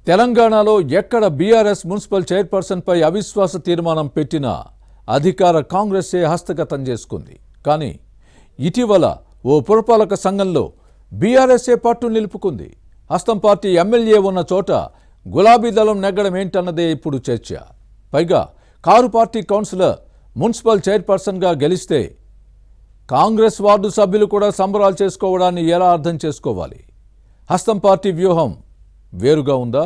తెలంగాణలో ఎక్కడ BRS municipal చైర్పర్సన్పై అవిశ్వాస తీర్మానం పెట్టినా అధికార కాంగ్రెసే హస్తగతం చేసుకుంది. కానీ ఇటీవల ఓ పురపాలక సంఘంలో బీఆర్ఎస్ఏ పట్టు నిలుపుకుంది. హస్తం పార్టీ ఎమ్మెల్యే ఉన్న చోట గులాబీ దళం నెగ్గడం ఏంటన్నదే ఇప్పుడు చర్చ. పైగా కారు పార్టీ కౌన్సిలర్ మున్సిపల్ చైర్పర్సన్గా గెలిస్తే కాంగ్రెస్ వార్డు సభ్యులు కూడా సంబరాలు చేసుకోవడాన్ని ఎలా అర్థం చేసుకోవాలి? హస్తం పార్టీ వ్యూహం వేరుగా ఉందా?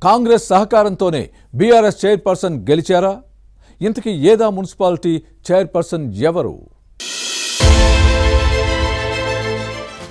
కాంగ్రెస్ సహకారంతోనే బీఆర్ఎస్ చైర్పర్సన్ గెలిచారా? ఇంతకీ ఏదా మున్సిపాలిటీ చైర్పర్సన్ ఎవరు?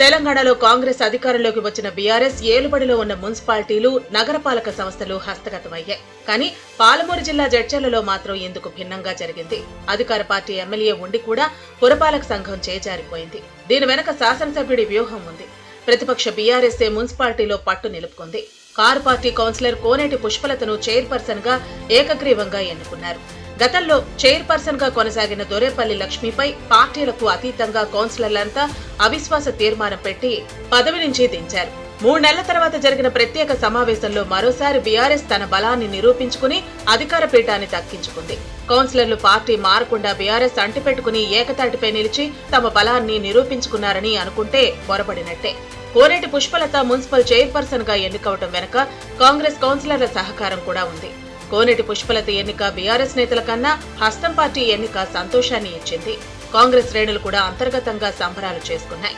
తెలంగాణలో కాంగ్రెస్ అధికారంలోకి వచ్చిన బీఆర్ఎస్ ఏలుబడిలో ఉన్న మున్సిపాలిటీలు, నగరపాలక సంస్థలు హస్తగతమయ్యాయి. కానీ పాలమూరు జిల్లా జడ్చర్లలో మాత్రం ఇందుకు భిన్నంగా జరిగింది. అధికార పార్టీ ఎమ్మెల్యే ఉండి కూడా పురపాలక సంఘం చేజారిపోయింది. దీని వెనక శాసనసభ్యుడి వ్యూహం ఉంది. ప్రతిపక్ష బీఆర్ఎస్ఏ మున్సిపాలిటీలో పట్టు నిలుపుకుంది. కారు పార్టీ కౌన్సిలర్ కోనేటి పుష్పలతను చైర్పర్సన్ గా ఏకగ్రీవంగా ఎన్నుకున్నారు. గతంలో చైర్పర్సన్ గా కొనసాగిన దొరేపల్లి లక్ష్మిపై పార్టీలకు అతీతంగా కౌన్సిలర్లంతా అవిశ్వాస తీర్మానం పెట్టి పదవి నుంచి దించారు. 3 నెలల తర్వాత జరిగిన ప్రత్యేక సమావేశంలో మరోసారి బీఆర్ఎస్ తన బలాన్ని నిరూపించుకుని అధికార పీఠాన్ని దక్కించుకుంది. కౌన్సిలర్లు పార్టీ మారకుండా బీఆర్ఎస్ అంటిపెట్టుకుని ఏకతాటిపై నిలిచి తమ బలాన్ని నిరూపించుకున్నారని అనుకుంటే పొరపడినట్టే. కోనేటి పుష్పలత మున్సిపల్ చైర్పర్సన్ గా ఎన్నికవటం వెనుక కాంగ్రెస్ కౌన్సిలర్ల సహకారం కూడా ఉంది. కోనేటి పుష్పలత ఎన్నిక బీఆర్ఎస్ నేతల కన్నా హస్తం పార్టీ ఎన్నిక సంతోషాన్ని ఇచ్చింది. కాంగ్రెస్ శ్రేణులు కూడా అంతర్గతంగా సంబరాలు చేసుకున్నాయి.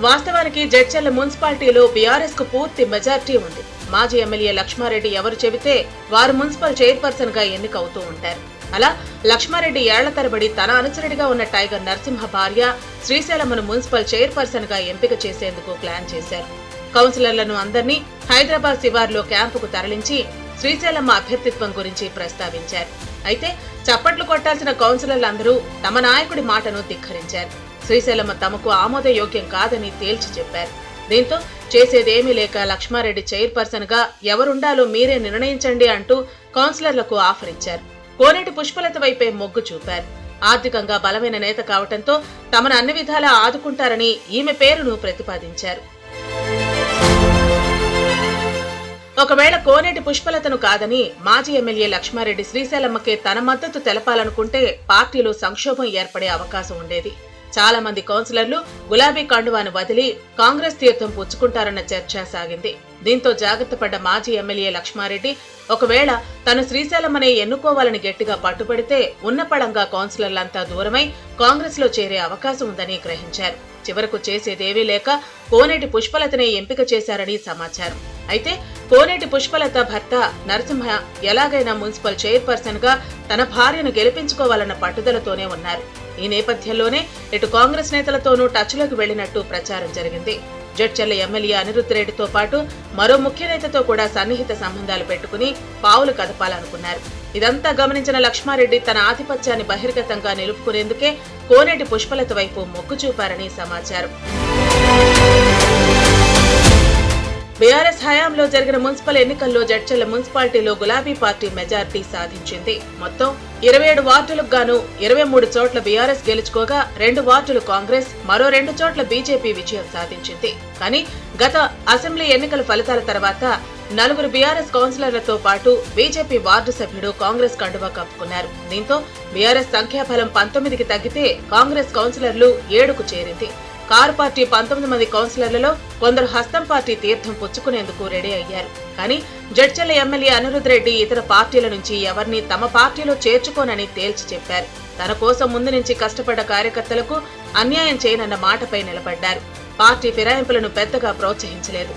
వాస్తవానికి జడ్చర్ల మున్సిపాలిటీలో బీఆర్ఎస్ కు పూర్తి మెజార్టీ ఉంది. మాజీ ఎమ్మెల్యే లక్ష్మారెడ్డి ఎవరు చెబితే వారు మున్సిపల్ చైర్పర్సన్ గా ఎన్నికవుతూ ఉంటారు. అలా లక్ష్మారెడ్డి ఏళ్ల తరబడి తన అనుచరుడిగా ఉన్న టైగర్ నరసింహ భార్య శ్రీశైలమ్మను మున్సిపల్ చైర్పర్సన్ గా ఎంపిక చేసేందుకు ప్లాన్ చేశారు. కౌన్సిలర్లను అందరినీ హైదరాబాద్ శివార్లో క్యాంపుకు తరలించి శ్రీశైలమ్మ అభ్యర్థిత్వం గురించి ప్రస్తావించారు. అయితే చప్పట్లు కొట్టాల్సిన కౌన్సిలర్లందరూ తమ నాయకుడి మాటను ధిక్కరించారు. శ్రీశైలమ్మ తమకు ఆమోదయోగ్యం కాదని తేల్చి చెప్పారు. దీంతో చేసేదేమీ లేక లక్ష్మారెడ్డి చైర్పర్సన్ గా ఎవరుండాలో మీరే నిర్ణయించండి అంటూ కౌన్సిలర్లకు ఆఫర్ ఇచ్చారు. కోనేటి పుష్పలత వైపే మొగ్గు చూపారు. ఆర్థికంగా బలమైన నేత కావటంతో తమను అన్ని విధాలా ఆదుకుంటారని ఈమె పేరును ప్రతిపాదించారు. ఒకవేళ కోనేటి పుష్పలతను కాదని మాజీ ఎమ్మెల్యే లక్ష్మారెడ్డి శ్రీశైలమ్మకే తన మద్దతు తెలపాలనుకుంటే పార్టీలో సంక్షోభం ఏర్పడే అవకాశం ఉండేది. చాలా మంది కౌన్సిలర్లు గులాబీ కండువాను వదిలి కాంగ్రెస్ తీర్థం పుచ్చుకుంటారన్న చర్చ సాగింది. దీంతో జాగ్రత్త పడ్డ మాజీ ఎమ్మెల్యే లక్ష్మారెడ్డి ఒకవేళ తను శ్రీశైలమ్మనే ఎన్నుకోవాలని గట్టిగా పట్టుబడితే ఉన్నపళంగా కౌన్సిలర్లంతా దూరమై కాంగ్రెస్ లో చేరే అవకాశం ఉందని గ్రహించారు. చివరకు చేసేదేవీ లేక కోనేటి పుష్పలతనే ఎంపిక చేశారని సమాచారం. అయితే కోనేటి పుష్పలత భర్త నరసింహ ఎలాగైనా మున్సిపల్ చైర్పర్సన్ గా తన భార్యను గెలిపించుకోవాలన్న పట్టుదలతోనే ఉన్నారు. ఈ నేపథ్యంలోనే ఇటు కాంగ్రెస్ నేతలతోనూ టచ్లోకి వెళ్లినట్టు ప్రచారం జరిగింది. జడ్చర్ల ఎమ్మెల్యే అనిరుద్ధ్ రెడ్డితో పాటు మరో ముఖ్య నేతతో కూడా సన్నిహిత సంబంధాలు పెట్టుకుని పావులు కదపాలనుకున్నారు. ఇదంతా గమనించిన లక్ష్మారెడ్డి తన ఆధిపత్యాన్ని బహిర్గతంగా నిలుపుకునేందుకే కోనేటి పుష్పలత వైపు మొగ్గు చూపారని సమాచారం. బీఆర్ఎస్ హయాంలో జరిగిన మున్సిపల్ ఎన్నికల్లో జడ్చర్ల మున్సిపాలిటీలో గులాబీ పార్టీ మెజార్టీ సాధించింది. మొత్తం 27 వార్డులకు గాను 23 చోట్ల బీఆర్ఎస్ గెలుచుకోగా 2 వార్డులు కాంగ్రెస్, మరో 2 చోట్ల బీజేపీ విజయం సాధించింది. కానీ గత అసెంబ్లీ ఎన్నికల ఫలితాల తర్వాత 4 బీఆర్ఎస్ కౌన్సిలర్లతో పాటు బీజేపీ వార్డు సభ్యుడు కాంగ్రెస్ కండువా కప్పుకున్నారు. దీంతో బీఆర్ఎస్ సంఖ్యాబలం 19కి తగ్గితే కాంగ్రెస్ కౌన్సిలర్లు 7కు చేరింది. కారు పార్టీ 19 మంది కౌన్సిలర్లలో కొందరు హస్తం పార్టీ తీర్థం పుచ్చుకునేందుకు రెడీ అయ్యారు. కానీ జడ్చర్ల ఎమ్మెల్యే అనిరుద్ధ్ రెడ్డి ఇతర పార్టీల నుంచి ఎవరిని తమ పార్టీలో చేర్చుకోనని తేల్చి చెప్పారు. తన కోసం ముందు నుంచి కష్టపడ్డ కార్యకర్తలకు అన్యాయం చేయనన్న మాటపై నిలబడ్డారు. పార్టీ ఫిరాయింపులను పెద్దగా ప్రోత్సహించలేదు.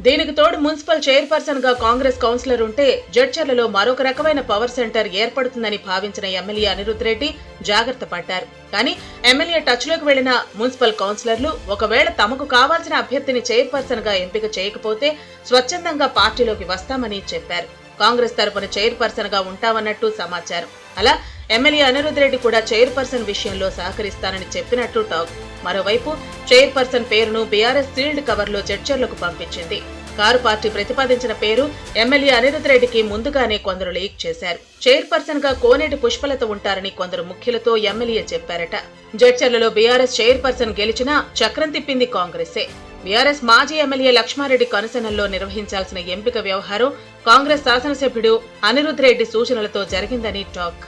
దీనికి తోడు మున్సిపల్ చైర్పర్సన్ గా కాంగ్రెస్ కౌన్సిలర్ ఉంటే జడ్చర్లలో మరొక రకమైన పవర్ సెంటర్ ఏర్పడుతుందని భావించిన ఎమ్మెల్యే అనిరుద్ధ్ రెడ్డి జాగ్రత్త పడ్డారు. కానీ ఎమ్మెల్యే టచ్ లోకి వెళ్లిన మున్సిపల్ కౌన్సిలర్లు ఒకవేళ తమకు కావాల్సిన అభ్యర్థిని చైర్పర్సన్ గా ఎంపిక చేయకపోతే స్వచ్ఛందంగా పార్టీలోకి వస్తామని చెప్పారు. కాంగ్రెస్ తరపున చైర్పర్సన్ గా ఉంటామన్నట్టు సమాచారం. అలా ఎమ్మెల్యే అనిరుద్ధ్ రెడ్డి కూడా చైర్పర్సన్ విషయంలో సహకరిస్తానని చెప్పినట్టు టాక్. మరోవైపు చైర్పర్సన్ పేరును బీఆర్ఎస్ సీల్డ్ కవర్లో జడ్చర్లకు పంపించింది. కారు పార్టీ ప్రతిపాదించిన పేరు ఎమ్మెల్యే అనిరుద్ రెడ్డికి ముందుగానే కొందరు లీక్ చేశారు. చైర్పర్సన్ గా కోనేటి పుష్పలత ఉంటారని కొందరు ముఖ్యులతో ఎమ్మెల్యే చెప్పారట. జడ్చర్లలో బీఆర్ఎస్ చైర్పర్సన్ గెలిచినా చక్రం తిప్పింది కాంగ్రెసే. బీఆర్ఎస్ మాజీ ఎమ్మెల్యే లక్ష్మారెడ్డి కనుసనల్లో నిర్వహించాల్సిన ఎంపిక వ్యవహారం కాంగ్రెస్ శాసనసభ్యుడు అనిరుద్ రెడ్డి సూచనలతో జరిగిందని టాక్.